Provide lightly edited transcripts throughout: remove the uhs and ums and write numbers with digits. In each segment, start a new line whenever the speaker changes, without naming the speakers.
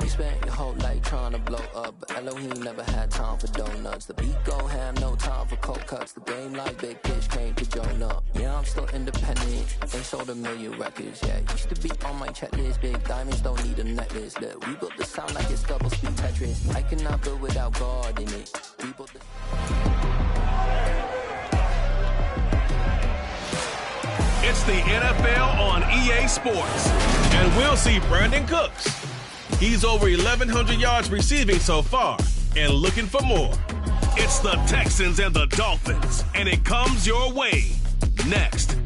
You spent your whole life trying to blow up, but Elohim never had time for donuts. The beat go ham, no time for cold cuts. The game like Big Fish came to Jonah. Yeah, I'm still independent, ain't sold a million records yet. Used to be on my checklist, big diamonds don't need a necklace. Look, we built the sound like it's double speed Tetris. I cannot build without God in it. We built the...
It's the NFL on EA Sports, and we'll see Brandon Cooks. He's over 1,100 yards receiving so far and looking for more. It's the Texans and the Dolphins, and it comes your way next.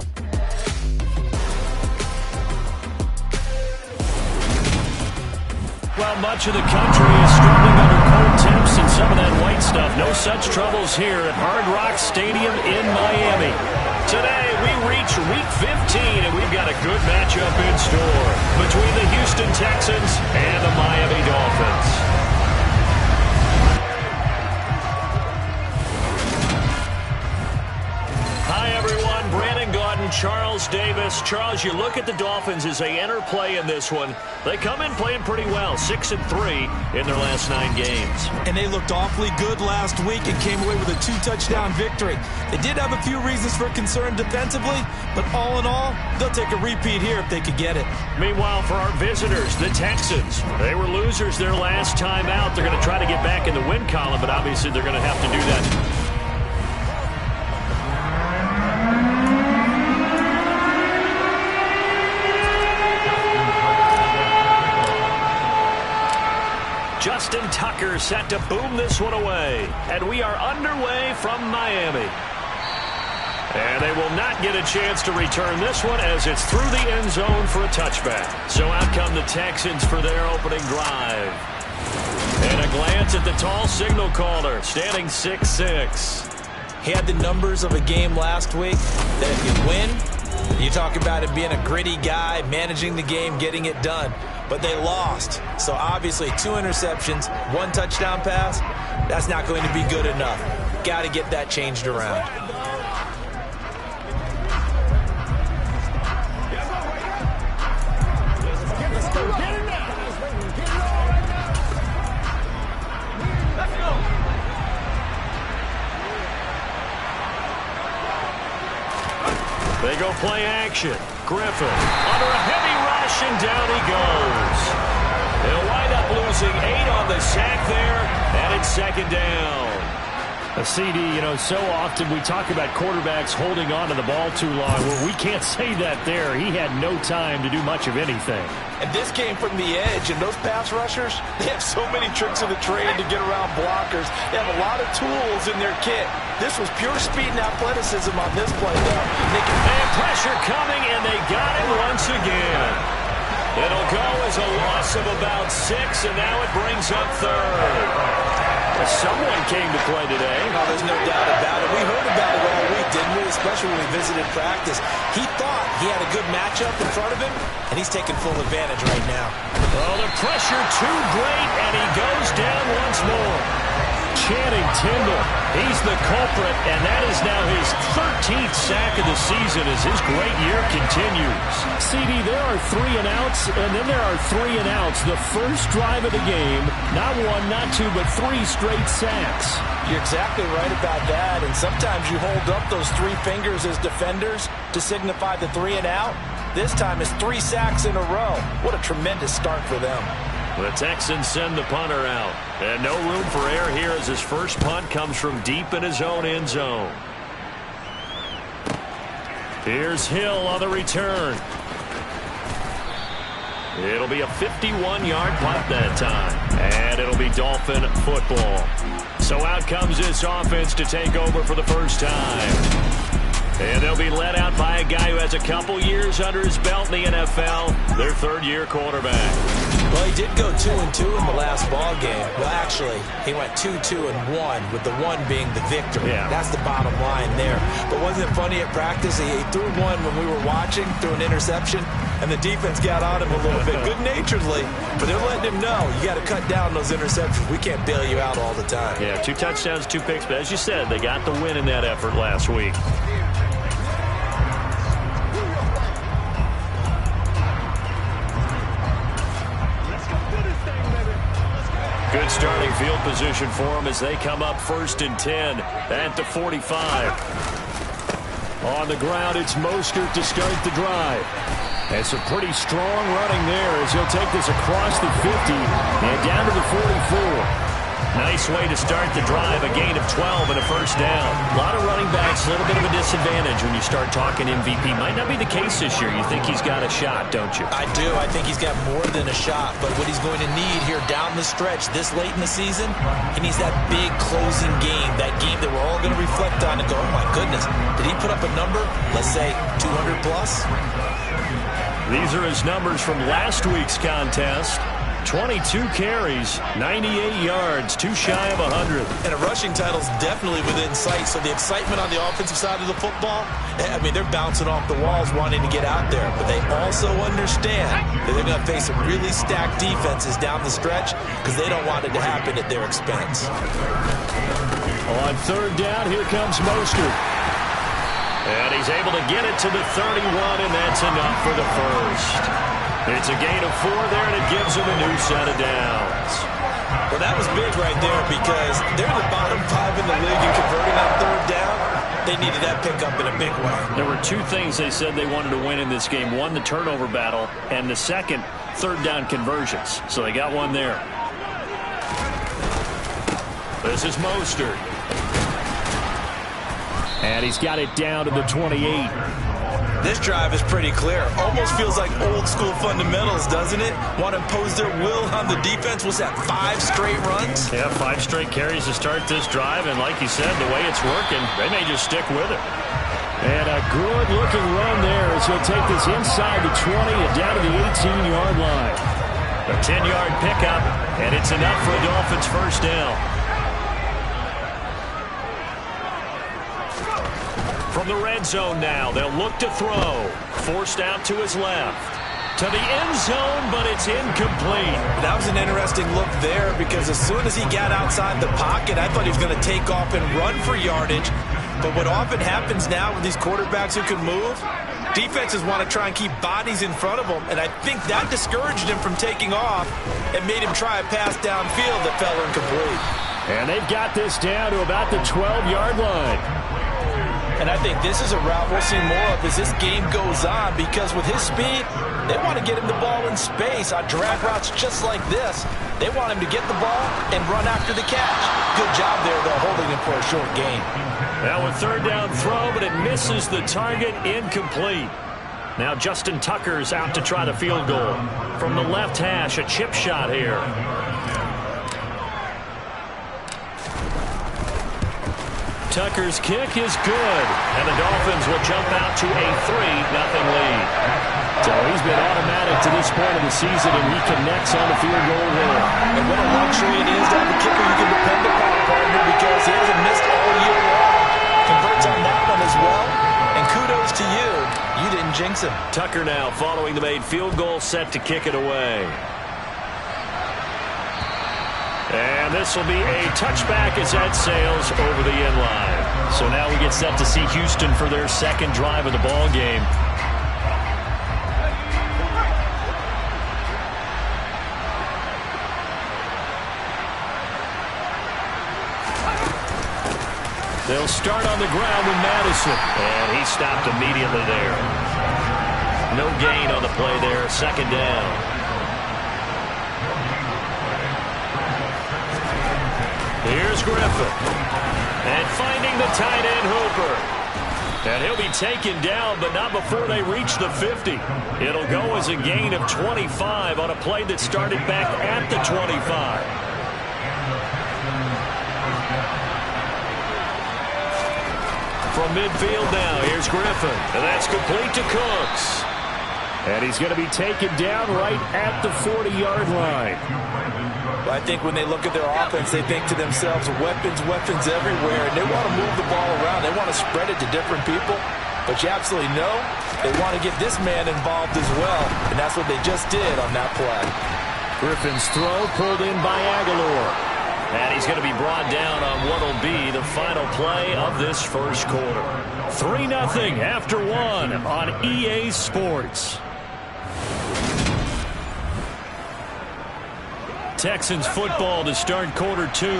Well, much of the country is struggling under cold temps and some of that white stuff. No such troubles here at Hard Rock Stadium in Miami. Today, we reach Week 15, and we've got a good matchup in store between the Houston Texans and the Miami Dolphins. Hi, everyone. Brandon Gaudin, Charles Davis. Charles, you look at the Dolphins as they enter play in this one. They come in playing pretty well, 6-3 in their last 9 games.
And they looked awfully good last week and came away with a 2-touchdown victory. They did have a few reasons for concern defensively, but all in all, they'll take a repeat here if they could get it.
Meanwhile, for our visitors, the Texans, they were losers their last time out. They're going to try to get back in the win column, but obviously they're going to have to do that. Justin Tucker set to boom this one away. And we are underway from Miami. And they will not get a chance to return this one as it's through the end zone for a touchback. So out come the Texans for their opening drive. And a glance at the tall signal caller, standing 6'6".
He had the numbers of a game last week that if you win, you talk about it being a gritty guy, managing the game, getting it done. But they lost. So obviously 2 interceptions, 1 touchdown pass, that's not going to be good enough. Got to get that changed around.
They go play action. Griffin under a heavy rush, and down he goes. They'll wind up losing 8 on the sack there, and it's second down. A CD, so often we talk about quarterbacks holding on to the ball too long. Well, we can't say that there. He had no time to do much of anything.
And this came from the edge, and those pass rushers, they have so many tricks of the trade to get around blockers. They have a lot of tools in their kit. This was pure speed and athleticism on this play, though.
And pressure coming, and they got it once again. It'll go as a loss of about 6, and now it brings up third. Someone came to play today.
Oh, there's no doubt about it. We heard about it all week, didn't we? Especially when we visited practice. He thought he had a good matchup in front of him, and he's taking full advantage right now.
Oh, the pressure too great, and he goes down once more. Channing Tindall, he's the culprit, and that is now his 13th sack of the season as his great year continues. CD, there are 3 and outs, and then there are 3 and outs. The first drive of the game, not 1, not 2, but 3 straight sacks.
You're exactly right about that, and sometimes you hold up those 3 fingers as defenders to signify the 3 and out. This time it's 3 sacks in a row. What a tremendous start for them.
The Texans send the punter out. And no room for error here as his first punt comes from deep in his own end zone. Here's Hill on the return. It'll be a 51-yard punt that time. And it'll be Dolphin football. So out comes this offense to take over for the first time. And they'll be led out by a guy who has a couple years under his belt in the NFL, their 3rd-year quarterback.
Well, he did go 2-2 in the last ball game. Well, actually, he went 2-2-1, with the 1 being the victory.
Yeah.
That's the bottom line there. But wasn't it funny at practice? He threw one when we were watching, threw an interception, and the defense got on him a little bit, good-naturedly. But they're letting him know, you got to cut down those interceptions. We can't bail you out all the time.
Yeah, 2 touchdowns, 2 picks. But as you said, they got the win in that effort last week.
Let's go do this thing, baby.
Good starting field position for them as they come up 1st and 10 at the 45. On the ground, it's Mostert to start the drive. And some pretty strong running there as he'll take this across the 50 and down to the 44. Nice way to start the drive, a gain of 12 and a first down.
A lot of running backs, a little bit of a disadvantage when you start talking MVP. Might not be the case this year. You think he's got a shot, don't you?
I do. I think he's got more than a shot. But what he's going to need here down the stretch this late in the season, he needs that big closing game, that game that we're all going to reflect on and go, oh, my goodness, did he put up a number, let's say, 200 plus?
These are his numbers from last week's contest. 22 carries, 98 yards, too shy of 100.
And a rushing title's definitely within sight, so the excitement on the offensive side of the football, I mean, they're bouncing off the walls wanting to get out there, but they also understand that they're going to face some really stacked defenses down the stretch because they don't want it to happen at their expense.
On 3rd down, here comes Mostert. And he's able to get it to the 31, and that's enough for the first. It's a gain of 4 there, and it gives him a new set of downs.
Well, that was big right there because they're the bottom 5 in the league in converting on 3rd down. They needed that pickup in a big way.
There were 2 things they said they wanted to win in this game. One, the turnover battle, and the second, 3rd down conversions. So they got one there.
This is Mostert. And he's got it down to the 28.
This drive is pretty clear. Almost feels like old school fundamentals, doesn't it? Want to impose their will on the defense. Was that 5 straight runs?
Yeah, 5 straight carries to start this drive. And like you said, the way it's working, they may just stick with it. And a good-looking run there as he'll take this inside the 20 and down to the 18-yard line. A 10-yard pickup, and it's enough for a Dolphins first down. From the red zone now, they'll look to throw. Forced out to his left. To the end zone, but it's incomplete.
That was an interesting look there because as soon as he got outside the pocket, I thought he was going to take off and run for yardage. But what often happens now with these quarterbacks who can move, defenses want to try and keep bodies in front of them, and I think that discouraged him from taking off and made him try a pass downfield that fell incomplete.
And they've got this down to about the 12-yard line.
And I think this is a route we'll see more of as this game goes on because with his speed, they want to get him the ball in space on drag routes just like this. They want him to get the ball and run after the catch. Good job there, though, holding him for a short gain.
Now a 3rd down throw, but it misses the target, incomplete. Now Justin Tucker's out to try the field goal. From the left hash, a chip shot here. Tucker's kick is good, and the Dolphins will jump out to a 3-0 lead. So he's been automatic to this point of the season, and he connects on the field goal there.
And what a luxury it is to have a kicker you can depend upon, partner, because he hasn't missed all year long. Converts on that one as well, and kudos to you. You didn't jinx him.
Tucker now following the made field goal, set to kick it away. And this will be a touchback as that sails over the end line. So now we get set to see Houston for their 2nd drive of the ball game. They'll start on the ground with Madison. And he stopped immediately there. No gain on the play there, 2nd down. Here's Griffin. And finding the tight end Hooper. And he'll be taken down, but not before they reach the 50. It'll go as a gain of 25 on a play that started back at the 25. From midfield now, here's Griffin. And that's complete to Cooks. And he's going to be taken down right at the 40-yard line.
I think when they look at their offense, they think to themselves, weapons everywhere, and they want to move the ball around. They want to spread it to different people. But you absolutely know they want to get this man involved as well, and that's what they just did on that play.
Griffin's throw pulled in by Aguilar. And he's going to be brought down on what will be the final play of this first quarter. 3-0 after 1 on EA Sports.
Texans football to start quarter 2,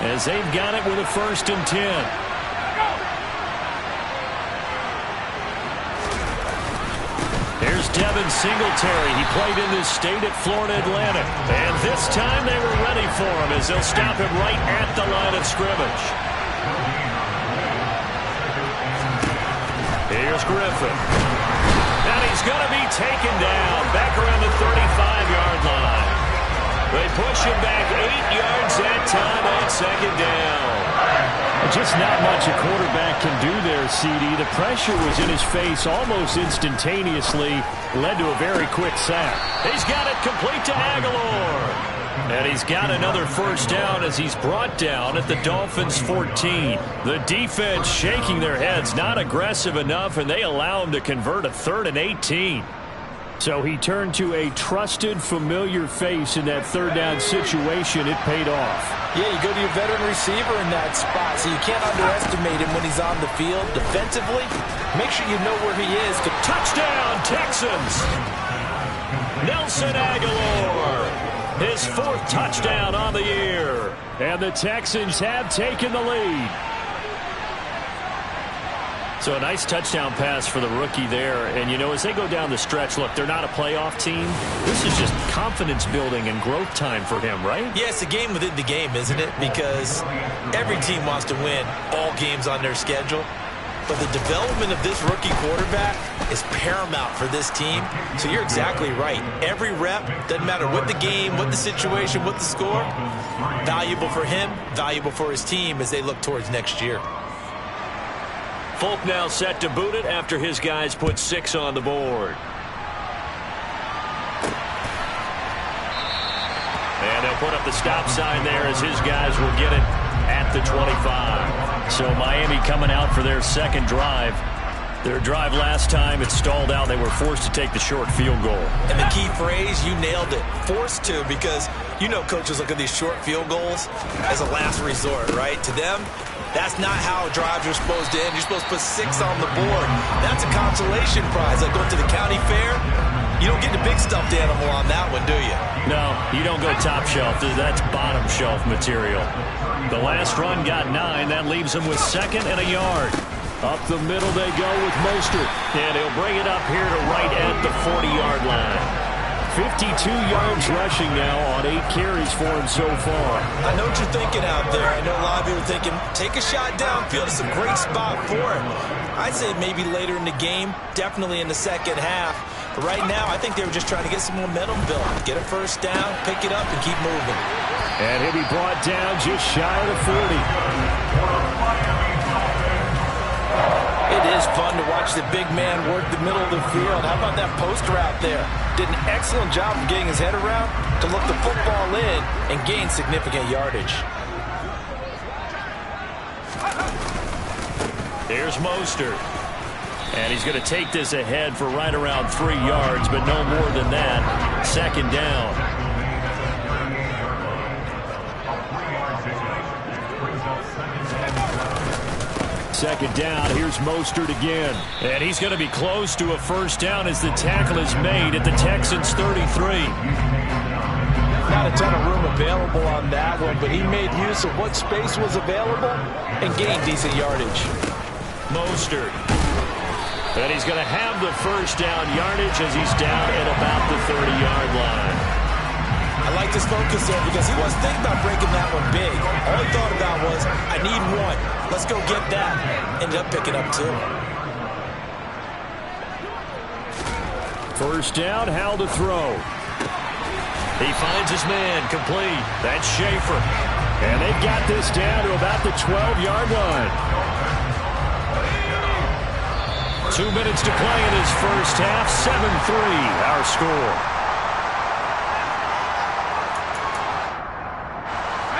as they've got it with a 1st and 10. Here's Devin Singletary. He played in this state at Florida Atlantic. And this time they were ready for him as they'll stop him right at the line of scrimmage. Here's Griffin. And he's going to be taken down back around the 35-yard line. They push him back 8 yards that time on 2nd down. Just not much a quarterback can do there, CD. The pressure was in his face almost instantaneously, led to a very quick sack. He's got it complete to Aguilar. And he's got another 1st down as he's brought down at the Dolphins' 14. The defense shaking their heads, not aggressive enough, and they allow him to convert a 3rd and 18. So he turned to a trusted, familiar face in that 3rd down situation. It paid off.
Yeah, you go to your veteran receiver in that spot, so you can't underestimate him when he's on the field. Defensively, make sure you know where he is.
Touchdown, Texans! Nelson Aguilar, his 4th touchdown on the year. And the Texans have taken the lead. So a nice touchdown pass for the rookie there. And, you know, as they go down the stretch, look, they're not a playoff team. This is just confidence building and growth time for him, right?
Yeah, it's a game within the game, isn't it? Because every team wants to win all games on their schedule. But the development of this rookie quarterback is paramount for this team. So you're exactly right. Every rep, doesn't matter what the game, what the situation, what the score, valuable for him, valuable for his team as they look towards next year.
Folk now set to boot it after his guys put 6 on the board. And they'll put up the stop sign there as his guys will get it at the 25. So Miami coming out for their 2nd drive. Their drive last time, it stalled out. They were forced to take the short field goal.
And the key phrase, you nailed it. Forced to, because you know coaches look at these short field goals as a last resort, right? To them, that's not how drives are supposed to end. You're supposed to put 6 on the board. That's a consolation prize. Like going to the county fair, you don't get the big stuffed animal on that one, do you?
No, you don't go top shelf. That's bottom shelf material. The last run got 9. That leaves them with 2nd and a yard. Up the middle they go with Mostert. And he'll bring it up here to right at the 40-yard line. 52 yards rushing now on 8 carries for him so far.
I know what you're thinking out there. I know a lot of you are thinking, take a shot downfield. It's a great spot for him. I'd say maybe later in the game, definitely in the 2nd half. But right now, I think they were just trying to get some momentum built. Get a 1st down, pick it up, and keep moving.
And he'll be brought down just shy of the 40.
It is fun to watch the big man work the middle of the field. How about that post route there? Did an excellent job of getting his head around to look the football in and gain significant yardage.
Here's Mostert. And he's going to take this ahead for right around 3 yards, but no more than that. 2nd down. 2nd down. Here's Mostert again. And he's going to be close to a 1st down as the tackle is made at the Texans' 33.
Not a ton of room available on that one, but he made use of what space was available and gained decent yardage.
Mostert. And he's going to have the 1st down yardage as he's down at about the 30-yard line.
I like this focus there because he wasn't thinking about breaking that one big. All he thought about was, I need 1. Let's go get that. Ended up picking up 2.
1st down, Howell to throw. He finds his man complete. That's Schaefer. And they've got this down to about the 12-yard line. 2 minutes to play in his 1st half. 7-3 our score.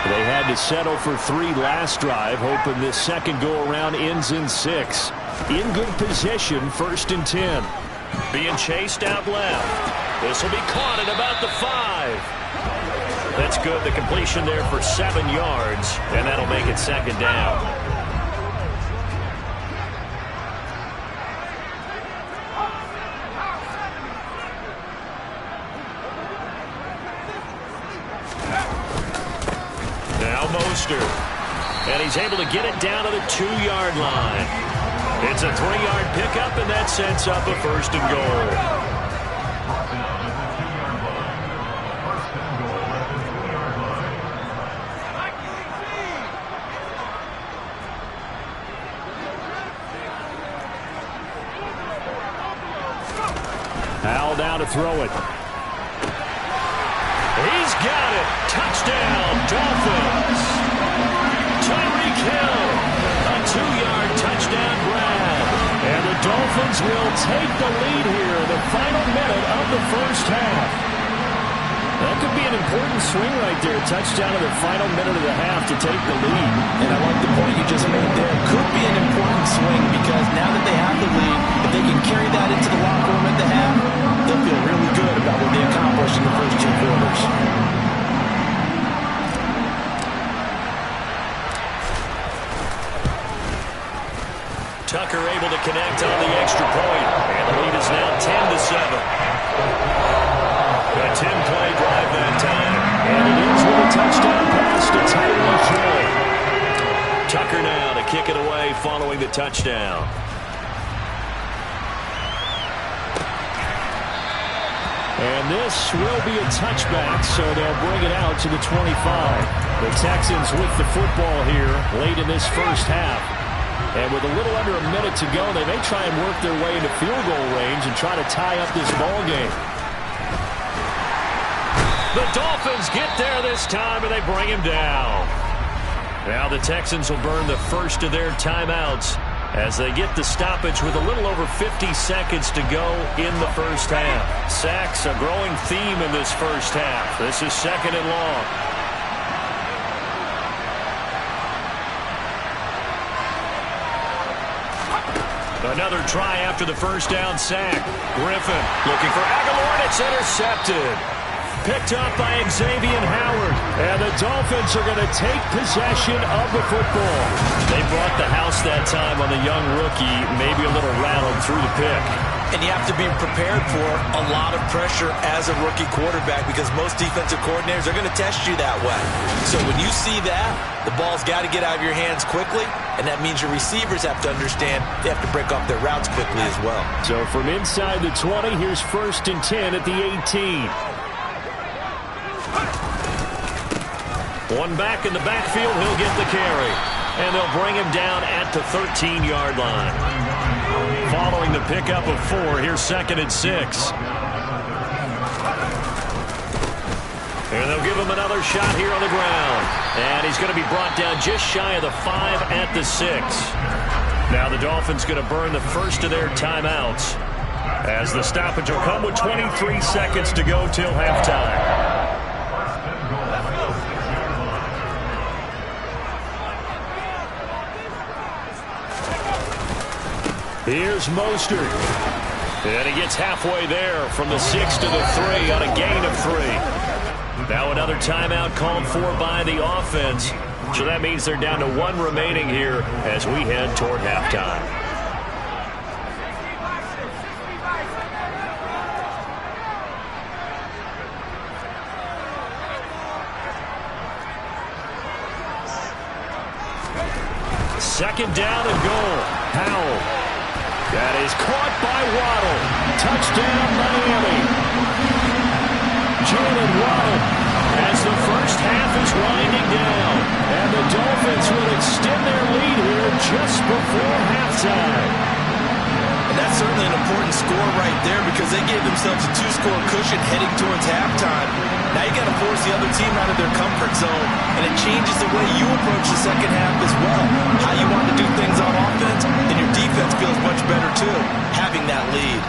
They had to settle for 3 last drive, hoping this 2nd go-around ends in 6. In good position, 1st and 10. Being chased out left. This will be caught at about the 5. That's good. The completion there for 7 yards, and that'll make it 2nd down.
Mostert. And he's able to get it down to the 2-yard line. It's a 3-yard pickup, and that sets up a 1st and goal. Howell down to throw it. He's got it. Touchdown, Dolphins. Tyreek Hill. A 2-yard touchdown grab. And the Dolphins will take the lead here in the final minute of the first half. That could be an important swing right there. Touchdown in the final minute of the half to take the lead.
And I like the point you just made there. Could be an important swing because now that they have the lead, if they can carry that into the locker room at the half, they'll feel really good about what they accomplished in the first 2 quarters.
Tucker able to connect on the extra point. And the lead is now 10-7. A 10-play drive that time. And it ends with a touchdown pass to Tyreek Hill. Tucker now to kick it away following the touchdown. And this will be a touchback, so they'll bring it out to the 25. The Texans with the football here late in this first half. And with a little under a minute to go, they may try and work their way into field goal range and try to tie up this ball game. The Dolphins get there this time, and they bring him down. Now the Texans will burn the first of their timeouts as they get the stoppage with a little over 50 seconds to go in the first half. Sacks, a growing theme in this first half. This is 2nd and long. Another try after the first down sack. Griffin looking for Aguilar, and it's intercepted. Picked up by Xavier Howard. And the Dolphins are going to take possession of the football. They brought the house that time on the young rookie, maybe a little rattled through the pick.
And you have to be prepared for a lot of pressure as a rookie quarterback because most defensive coordinators are going to test you that way. So when you see that, the ball's got to get out of your hands quickly, and that means your receivers have to understand they have to break off their routes quickly as well.
So from inside the 20, here's 1st and 10 at the 18. One back in the backfield, he'll get the carry. And they'll bring him down at the 13-yard line. Following the pickup of 4, here's 2nd and 6. And they'll give him another shot here on the ground. And he's going to be brought down just shy of the 5 at the 6. Now the Dolphins going to burn the first of their timeouts as the stoppage will come with 23 seconds to go till halftime. Here's Mostert. And he gets halfway there from the 6 to the 3 on a gain of 3. Now another timeout called for by the offense. So that means they're down to 1 remaining here as we head toward halftime. Second down and goal. Howell. That is caught by Waddle. Touchdown, Miami. Jalen Waddle as the first half is winding down. And the Dolphins will extend their lead here just before halftime.
And that's certainly an important score right there because they gave themselves a 2-score cushion heading towards halftime. Now you got to force the other team out of their comfort zone, and it changes the way you approach the second half as well. How you want to do things on offense, and your defense feels much better too, having that lead.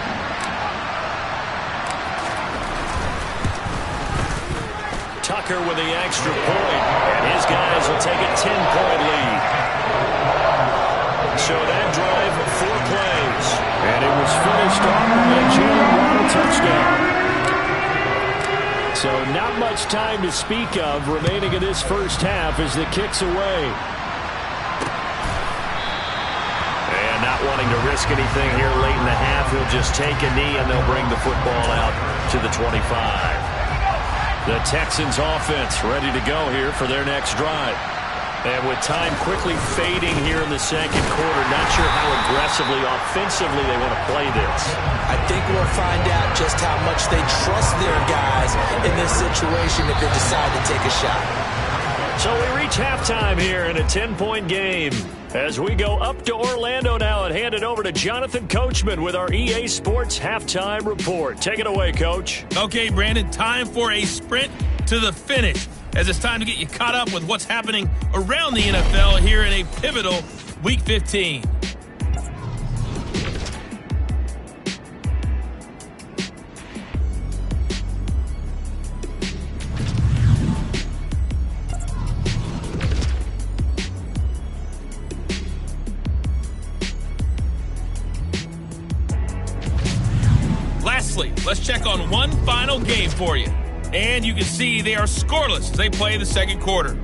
Tucker with the extra point, and his guys will take a 10-point lead. So that drive, 4 plays, and it was finished off by a Jalen Waddle touchdown. So not much time to speak of remaining in this first half as the kick's away. And not wanting to risk anything here late in the half, he'll just take a knee and they'll bring the football out to the 25. The Texans offense ready to go here for their next drive. And with time quickly fading here in the second quarter, not sure how aggressively, offensively they want to play this.
I think we'll find out just how much they trust their guys in this situation if they decide to take a shot.
So we reach halftime here in a 10-point game. As we go up to Orlando now and hand it over to Jonathan Coachman with our EA Sports Halftime Report. Take it away, Coach.
Okay, Brandon, time for a sprint to the finish, as it's time to get you caught up with what's happening around the NFL here in a pivotal Week 15. Lastly, let's check on one final game for you. And you can see they are scoreless as they play the second quarter.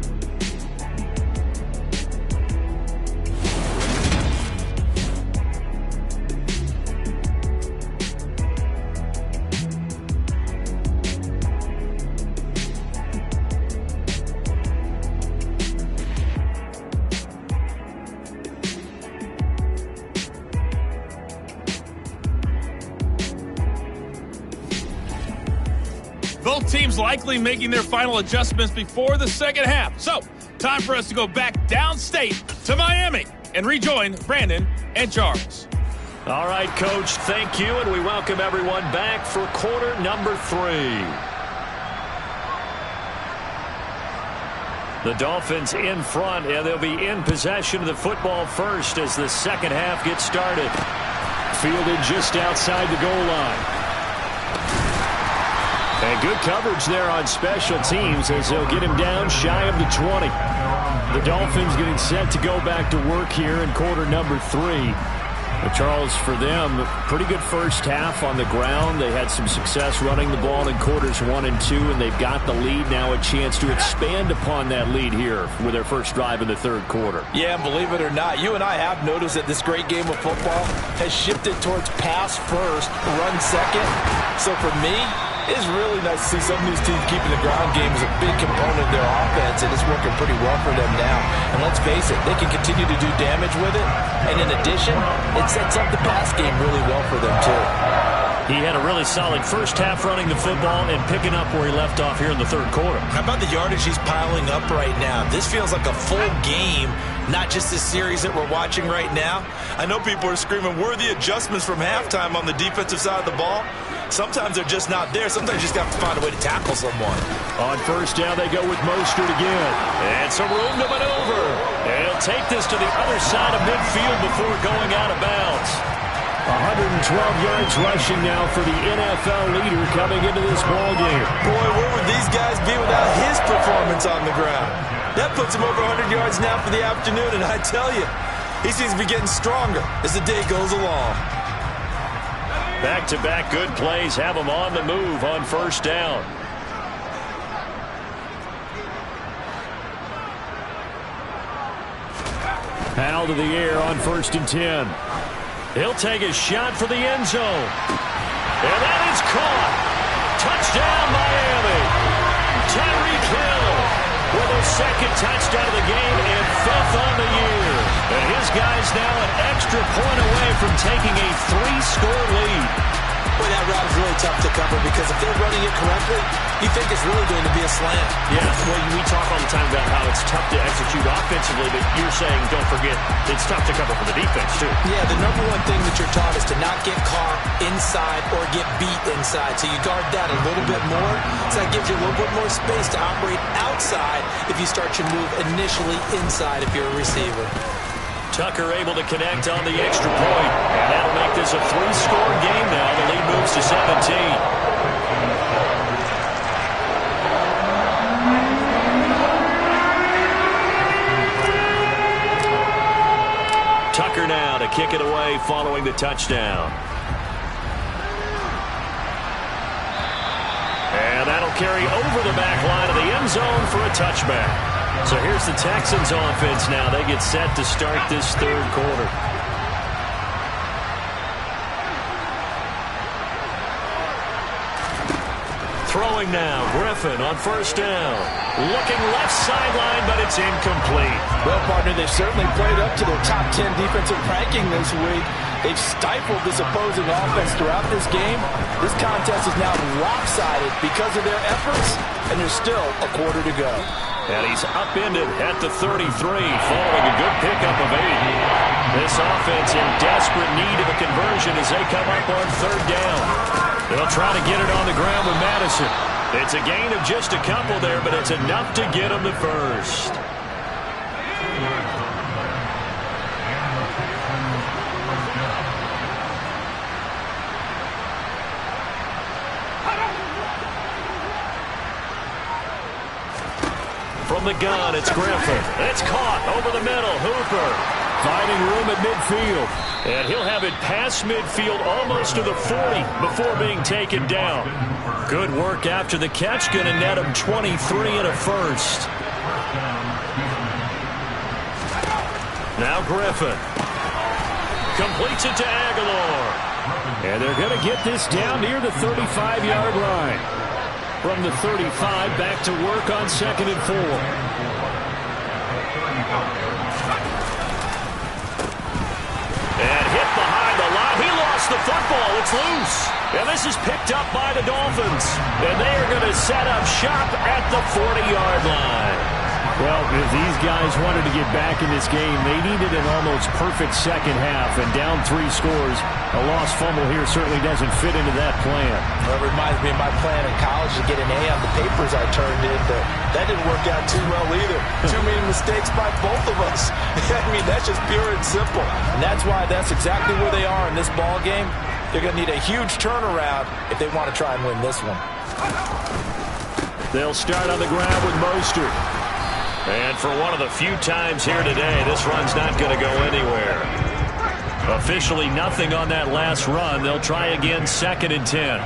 Both teams likely making their final adjustments before the second half. So, time for us to go back downstate to Miami and rejoin Brandon and Charles.
All right, Coach, thank you, and we welcome everyone back for quarter number 3. The Dolphins in front, and they'll be in possession of the football first as the second half gets started. Fielded just outside the goal line. And good coverage there on special teams as they'll get him down shy of the 20. The Dolphins getting set to go back to work here in quarter number 3. But Charles, for them, pretty good first half on the ground. They had some success running the ball in quarters 1 and 2, and they've got the lead now, a chance to expand upon that lead here with their first drive in the third quarter.
Yeah, and believe it or not, you and I have noticed that this great game of football has shifted towards pass first, run second. So for me, it's really nice to see some of these teams keeping the ground game as a big component of their offense, and it's working pretty well for them now. And let's face it, they can continue to do damage with it. And in addition, it sets up the pass game really well for them, too.
He had a really solid first half running the football and picking up where he left off here in the third quarter.
How about the yardage he's piling up right now? This feels like a full game, not just the series that we're watching right now. I know people are screaming, where are the adjustments from halftime on the defensive side of the ball? Sometimes they're just not there. Sometimes you just have to find a way to tackle someone.
On first down, they go with Mostert again. And some room to maneuver. And he'll take this to the other side of midfield before going out of bounds. 112 yards rushing now for the NFL leader coming into this ballgame.
Boy, where would these guys be without his performance on the ground? That puts him over 100 yards now for the afternoon, and I tell you, he seems to be getting stronger as the day goes along.
Back-to-back good plays have him on the move on first down. Powell to the air on 1st and 10. He'll take a shot for the end zone. And that is caught. Touchdown, Miami. Tyreek Hill with his second touchdown of the game and 5th on the year. And his guy's now an extra point away from taking a 3-score lead.
Boy, that route is really tough to cover because if they're running it correctly, you think it's really going to be a slant.
Yeah, well, we talk all the time about how it's tough to execute offensively, but you're saying, don't forget, it's tough to cover for the defense, too.
Yeah, the number one thing that you're taught is to not get caught inside or get beat inside. So you guard that a little bit more. So that gives you a little bit more space to operate outside if you start your move initially inside if you're a receiver.
Tucker able to connect on the extra point. And that'll make this a 3-score game now. The lead moves to 17. Tucker now to kick it away following the touchdown. And that'll carry over the back line of the end zone for a touchback. So here's the Texans offense now. They get set to start this third quarter. Throwing now, Griffin on first down. Looking left sideline, but it's incomplete.
Well, partner, they've certainly played up to their top 10 defensive ranking this week. They've stifled this opposing offense throughout this game. This contest is now lopsided because of their efforts, and there's still a quarter to go.
And he's upended at the 33, following a good pickup of 8. This offense in desperate need of a conversion as they come up on third down. They'll try to get it on the ground with Madison. It's a gain of just a couple there, but it's enough to get them the first. From the gun, it's Griffin. It's caught over the middle. Hooper finding room at midfield. And he'll have it past midfield almost to the 40 before being taken down. Good work after the catch. Going to net him 23 and a first. Now Griffin completes it to Aguilar. And they're going to get this down near the 35-yard line. From the 35, back to work on 2nd and 4. And hit behind the line. He lost the football. It's loose. And this is picked up by the Dolphins. And they are going to set up shop at the 40-yard line.
Well, if these guys wanted to get back in this game, they needed an almost perfect second half. And down 3 scores, a lost fumble here certainly doesn't fit into that plan.
Well, it reminds me of my plan in college to get an A on the papers I turned in, but that didn't work out too well either. Too many mistakes by both of us. I mean, that's just pure and simple. And that's why that's exactly where they are in this ball game. They're going to need a huge turnaround if they want to try and win this one.
They'll start on the ground with Mostert. And for one of the few times here today, this run's not going to go anywhere. Officially nothing on that last run. They'll try again 2nd and 10.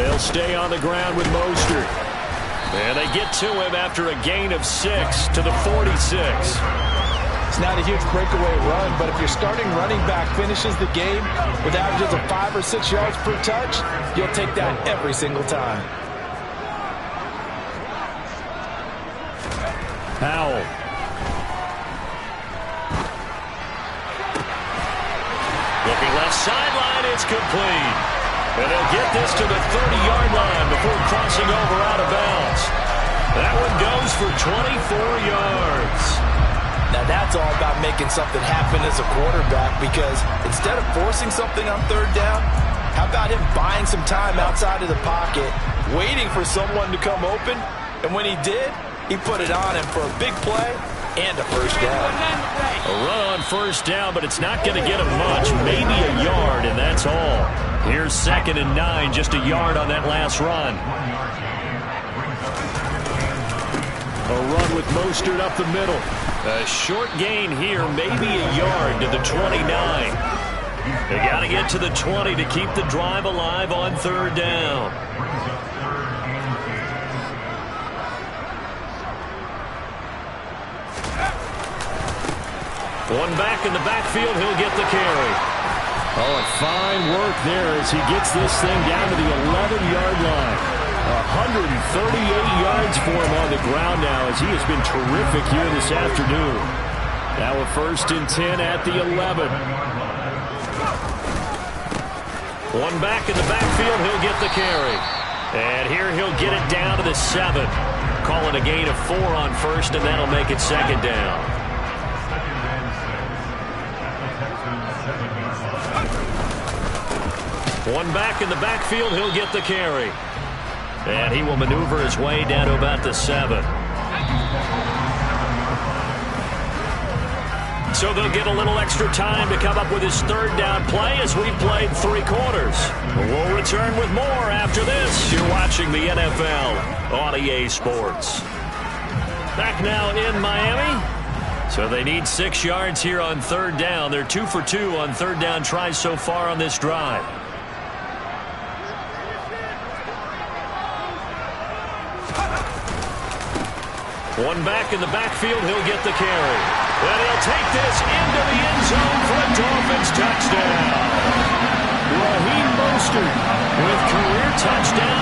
They'll stay on the ground with Mostert. And they get to him after a gain of 6 to the 46.
It's not a huge breakaway run, but if your starting running back finishes the game with averages of 5 or 6 yards per touch, you'll take that every single time.
Powell. Looking left sideline, it's complete. And they'll get this to the 30-yard line before crossing over out of bounds. That one goes for 24 yards.
Now that's all about making something happen as a quarterback, because instead of forcing something on third down, how about him buying some time outside of the pocket, waiting for someone to come open, and when he did, he put it on him for a big play and a first down.
A run on first down, but it's not going to get him much. Maybe a yard, and that's all. Here's 2nd and 9, just a yard on that last run. A run with Mostert up the middle. A short gain here, maybe a yard to the 29. They got to get to the 20 to keep the drive alive on third down. One back in the backfield, he'll get the carry.
Oh, and fine work there as he gets this thing down to the 11-yard line. 138 yards for him on the ground now as he has been terrific here this afternoon. Now a 1st and 10 at the 11.
One back in the backfield, he'll get the carry. And here he'll get it down to the 7. Call it a gain of 4 on first, and that'll make it 2nd down. One back in the backfield, he'll get the carry. And he will maneuver his way down to about the 7. So they'll get a little extra time to come up with his third down play as we've played 3 quarters. We'll return with more after this. You're watching the NFL on EA Sports. Back now in Miami. So they need 6 yards here on third down. They're 2 for 2 on third down tries so far on this drive. One back in the backfield, he'll get the carry. And he'll take this into the end zone for a Dolphins touchdown.
Raheem Mostert with career touchdown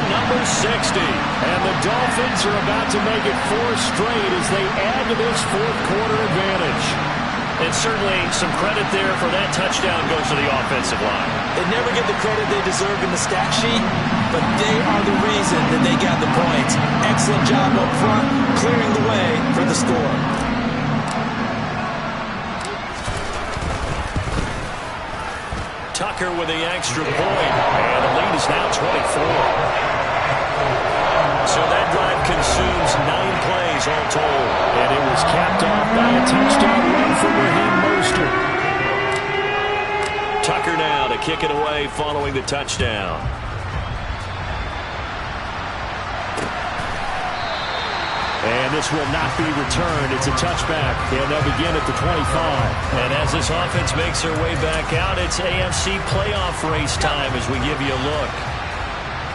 60. And the Dolphins are about to make it 4 straight as they add to this fourth-quarter advantage. And certainly some credit there for that touchdown goes to the offensive line.
They never get the credit they deserve in the stat sheet, but they are the reason that they got the points. Excellent job up front, clearing the way for the score.
Tucker with the extra point, and the lead is now 24. So that drive consumes 9 plays all told, and it was capped off by a touchdown run from Raheem Mostert. Tucker now to kick it away following the touchdown. And this will not be returned. It's a touchback, and they'll begin at the 25. And as this offense makes their way back out, it's AFC playoff race time as we give you a look.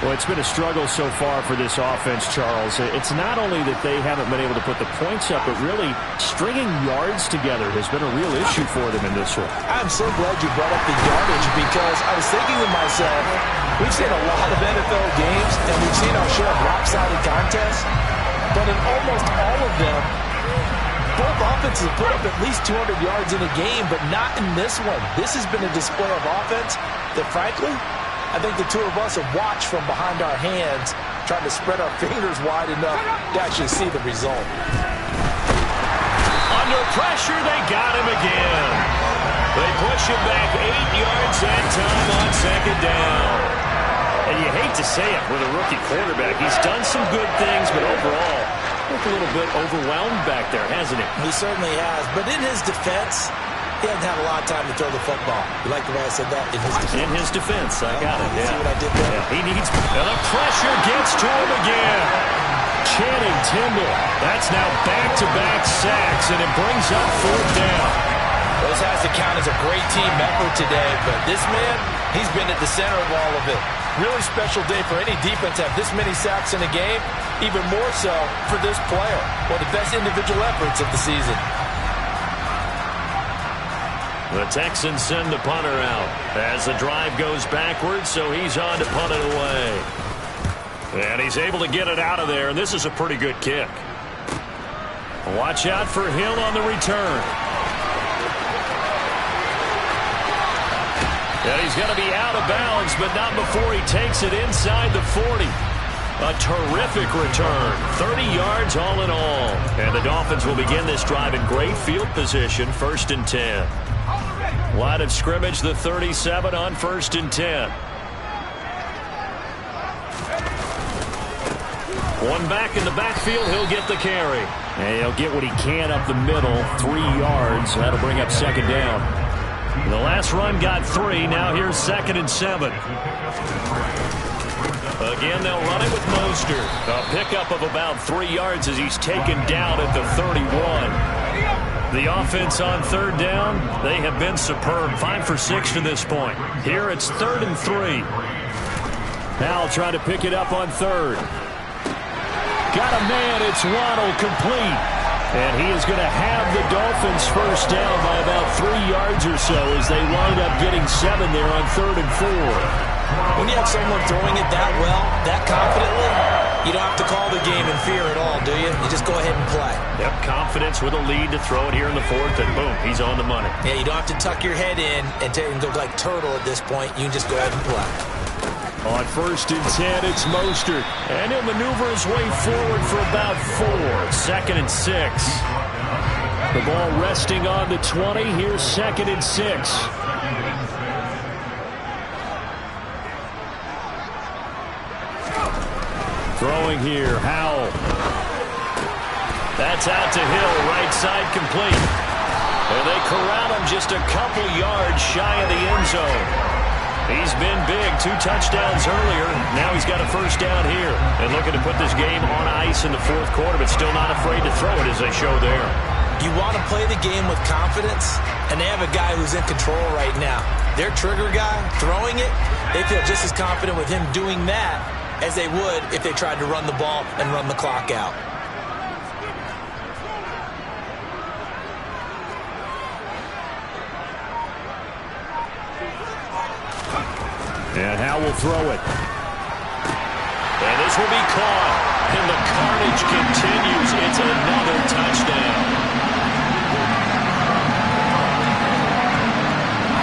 Well, it's been a struggle so far for this offense, Charles. It's not only that they haven't been able to put the points up, but really stringing yards together has been a real issue for them in this one.
I'm so glad you brought up the yardage because I was thinking to myself, we've seen a lot of NFL games, and we've seen our share of lopsided contests. But in almost all of them, both offenses have put up at least 200 yards in a game, but not in this one. This has been a display of offense that, frankly, I think the two of us have watched from behind our hands, trying to spread our fingers wide enough to actually see the result.
Under pressure, they got him again. They push him back 8 yards that time on second down. And you hate to say it with a rookie quarterback. He's done some good things, but overall, looked a little bit overwhelmed back there, hasn't he?
He certainly has. But in his defense, he hasn't had a lot of time to throw the football. You like the way I said that? In his defense.
In his defense. I got it, yeah.
See what I did there?
Yeah, he needs... And the pressure gets to him again. Channing Tindall. That's now back-to-back sacks, and it brings up 4th down.
This has to count as a great team effort today, but this man, he's been at the center of all of it. Really special day for any defense to have this many sacks in a game, even more so for this player. One of the best individual efforts of the season.
The Texans send the punter out as the drive goes backwards, so he's on to punt it away. And he's able to get it out of there, and this is a pretty good kick. Watch out for Hill on the return. And he's going to be out of bounds, but not before he takes it inside the 40. A terrific return. 30 yards all in all. And the Dolphins will begin this drive in great field position, 1st and 10. Line of scrimmage, the 37 on 1st and 10. One back in the backfield, he'll get the carry. And he'll get what he can up the middle, 3 yards. That'll bring up 2nd down. The last run got 3. Now here's 2nd and 7. Again, they'll run it with Mostert. A pickup of about 3 yards as he's taken down at the 31. The offense on 3rd down, they have been superb. 5 for 6 to this point. Here it's 3rd and 3. Now trying to pick it up on 3rd. Got a man. It's Waddle complete. And he is going to have the Dolphins first down by about 3 yards or so as they wind up getting 7 there on 3rd and 4.
When you have someone throwing it that well, that confidently, you don't have to call the game in fear at all, do you? You just go ahead and play.
Yep, confidence with a lead to throw it here in the 4th, and boom, he's on the money.
Yeah, you don't have to tuck your head in and go like turtle at this point. You can just go ahead and play.
On 1st and 10, it's Mostert. And he'll maneuver his way forward for about 4. 2nd and 6. The ball resting on the 20. Here's 2nd and 6. Throwing here, Howell. That's out to Hill, right side complete. And they corral him just a couple yards shy of the end zone. He's been big, 2 touchdowns earlier. Now he's got a first down here. And looking to put this game on ice in the 4th quarter, but still not afraid to throw it as they show there.
You want to play the game with confidence, and they have a guy who's in control right now. Their trigger guy, throwing it, they feel just as confident with him doing that as they would if they tried to run the ball and run the clock out.
And Howell will throw it. And this will be caught. And the carnage continues. It's another touchdown.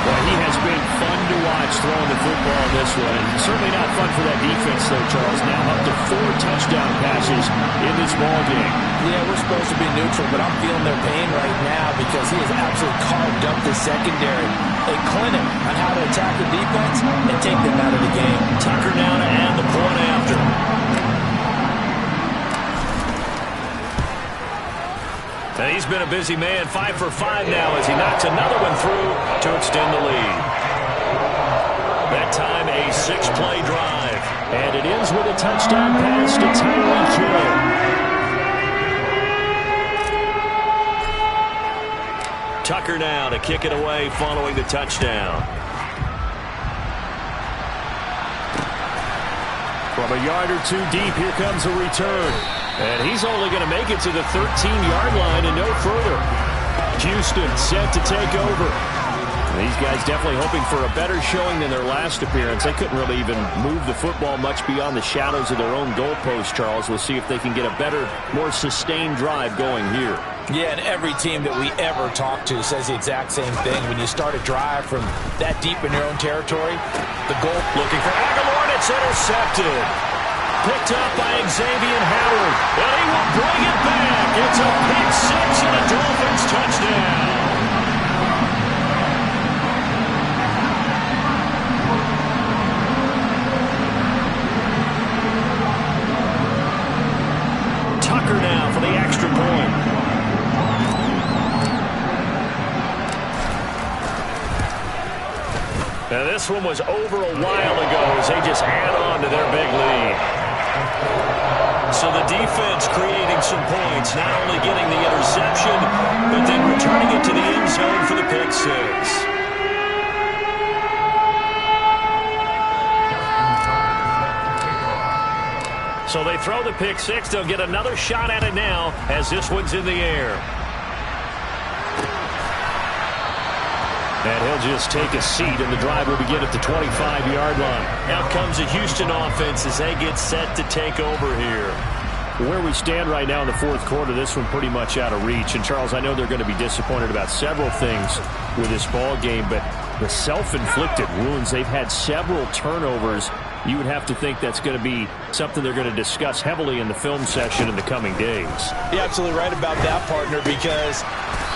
Well, he has been fun to watch throwing the football in this one. And certainly not fun for that defense, though, Charles. Now up to 4 touchdown passes in this ball game.
Yeah, we're supposed to be neutral, but I'm feeling their pain right now because he has absolutely carved up the secondary. A clinic on how to attack the defense and take them out of the game.
Tucker now to add the point after. And he's been a busy man, 5 for 5 now as he knocks another one through to extend the lead. That time a 6-play drive. And it ends with a touchdown pass to Tyreek Hill. Tucker now to kick it away following the touchdown. From a yard or two deep, here comes a return. And he's only going to make it to the 13-yard line and no further. Houston set to take over. These guys definitely hoping for a better showing than their last appearance. They couldn't really even move the football much beyond the shadows of their own goalpost, Charles. We'll see if they can get a better, more sustained drive going here.
Yeah, and every team that we ever talk to says the exact same thing. When you start a drive from that deep in your own territory, the goal...
Looking for Aguilar, and it's intercepted. Picked up by Xavier Howard, and he will bring it back. It's a pick six and a Dolphins touchdown. Tucker now for the extra point. Now this one was over a while ago as they just add on to their big lead. So the defense creating some points, not only getting the interception, but then returning it to the end zone for the pick six. So they throw the pick six. They'll get another shot at it now as this one's in the air. And he'll just take a seat, and the drive will begin at the 25-yard line. Out comes the Houston offense as they get set to take over here. Where we stand right now in the fourth quarter, this one pretty much out of reach. And, Charles, I know they're going to be disappointed about several things with this ball game, but the self-inflicted wounds, they've had several turnovers. You would have to think that's going to be something they're going to discuss heavily in the film session in the coming days.
You're absolutely right about that, partner, because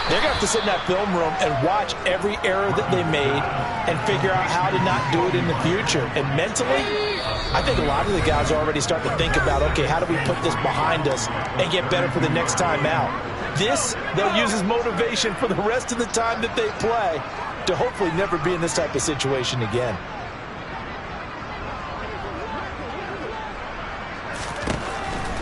they're going to have to sit in that film room and watch every error that they made and figure out how to not do it in the future. And mentally, I think a lot of the guys are already starting to think about, okay, how do we put this behind us and get better for the next time out? This, they'll use as motivation for the rest of the time that they play to hopefully never be in this type of situation again.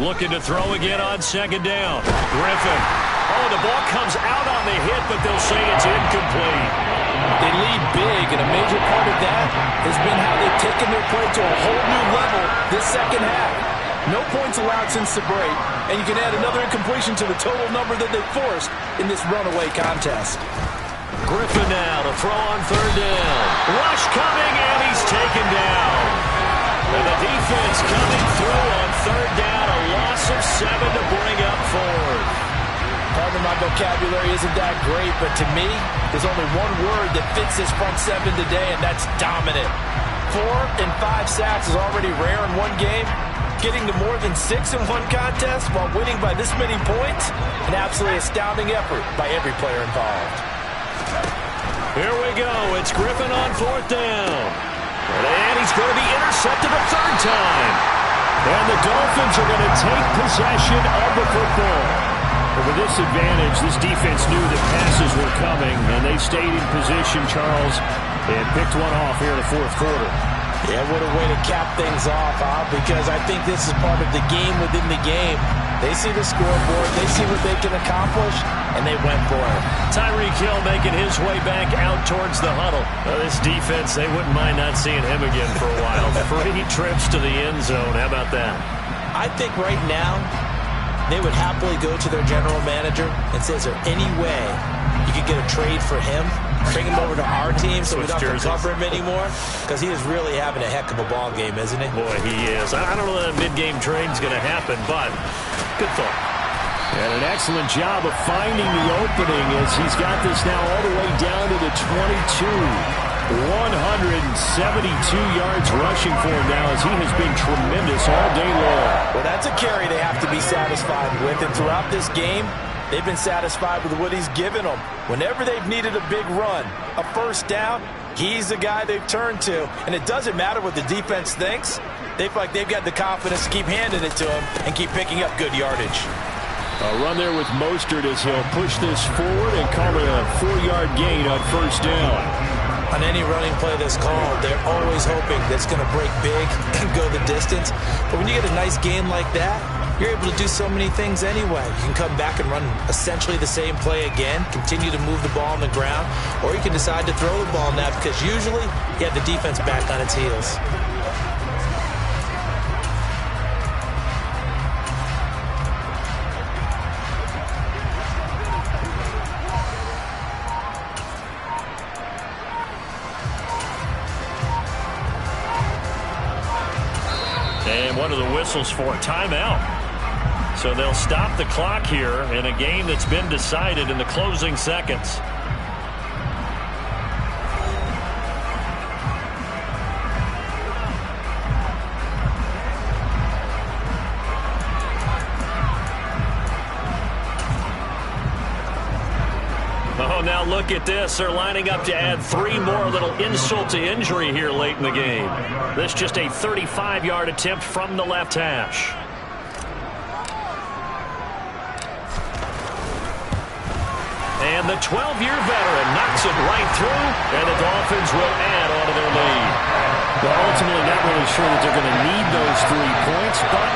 Looking to throw again on second down. Griffin. Oh, the ball comes out on the hit, but they'll say it's incomplete.
They lead big, and a major part of that has been how they've taken their play to a whole new level this second half. No points allowed since the break, and you can add another incompletion to the total number that they forced in this runaway contest.
Griffin now to throw on third down. Rush coming, and he's taken down. And the defense coming through on third down, a loss of 7 to bring up fourth.
Pardon my vocabulary isn't that great, but to me, there's only one word that fits this front seven today, and that's dominant. 4 and 5 sacks is already rare in one game. Getting to more than 6 in one contest while winning by this many points, an absolutely astounding effort by every player involved.
Here we go. It's Griffin on fourth down. And he's going to be intercepted a third time. And the Dolphins are going to take possession of the football. But with this advantage, this defense knew that passes were coming, and they stayed in position, Charles, and picked one off here in the fourth quarter.
Yeah, what a way to cap things off, huh? Because I think this is part of the game within the game. They see the scoreboard, they see what they can accomplish, and they went for it.
Tyreek Hill making his way back out towards the huddle. Well, this defense, they wouldn't mind not seeing him again for a while. 3 trips to the end zone. How about that?
I think right now they would happily go to their general manager and say, is there any way you could get a trade for him, bring him over to our team so we don't have to cover him anymore, because he is really having a heck of a ball game, isn't he?
Boy, he is. I don't know that a mid-game trade is going to happen, but good thought. And an excellent job of finding the opening as he's got this now all the way down to the 22. 172 yards rushing for him now as he has been tremendous all day long.
Well, that's a carry they have to be satisfied with, and throughout this game, they've been satisfied with what he's given them. Whenever they've needed a big run, a first down, he's the guy they've turned to. And it doesn't matter what the defense thinks. They feel like they've got the confidence to keep handing it to him and keep picking up good yardage.
A run there with Mostert as he'll push this forward and call it a 4-yard gain on first down.
On any running play that's called, they're always hoping that it's going to break big and go the distance. But when you get a nice gain like that, you're able to do so many things anyway. You can come back and run essentially the same play again, continue to move the ball on the ground, or you can decide to throw the ball now because usually you have the defense back on its heels.
And one of the whistles for a timeout. So they'll stop the clock here in a game that's been decided in the closing seconds. Oh, now look at this. They're lining up to add 3 more, a little insult to injury here late in the game. This just a 35-yard attempt from the left hash. And the 12-year veteran knocks it right through, and the Dolphins will add on to their lead. But ultimately not really sure that they're going to need those 3 points, but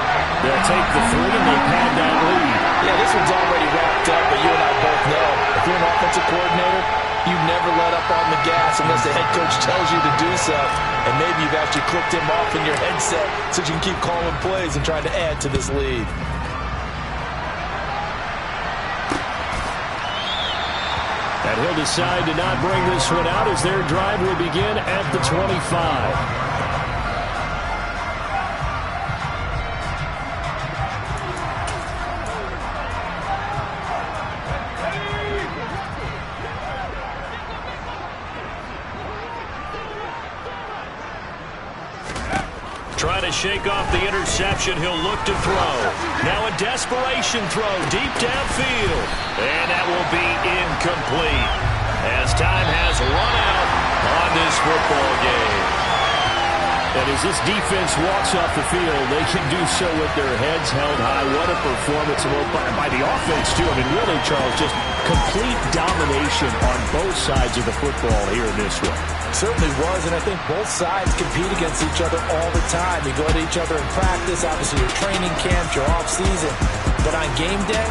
they'll take the 3 and they pad that lead.
Yeah, this one's already wrapped up, but you and I both know if you're an offensive coordinator, you never let up on the gas unless the head coach tells you to do so. And maybe you've actually clicked him off in your headset so you can keep calling plays and trying to add to this lead.
And he'll decide to not bring this one out as their drive will begin at the 25. Trying to shake off the interception. He'll look to throw. Now a desperation throw deep downfield. And that will be incomplete as time has run out on this football game. And as this defense walks off the field, they can do so with their heads held high. What a performance by the offense, too. I mean, really, Charles, just complete domination on both sides of the football here in this one.
Certainly was, and I think both sides compete against each other all the time. You go to each other in practice, obviously your training camps, your off-season. But on game day,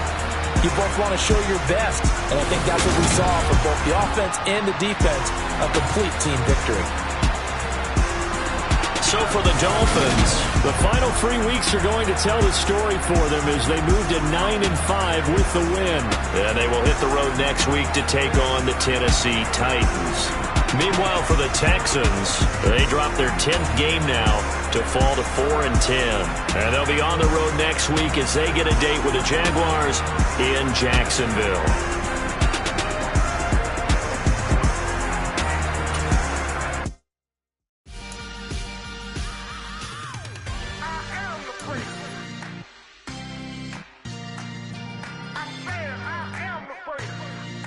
you both want to show your best. And I think that's what we saw from both the offense and the defense, a complete team victory.
So for the Dolphins, the final 3 weeks are going to tell the story for them as they move to 9-5 with the win. And they will hit the road next week to take on the Tennessee Titans. Meanwhile, for the Texans, they drop their 10th game now to fall to 4-10. And they'll be on the road next week as they get a date with the Jaguars in Jacksonville.
I am the freak.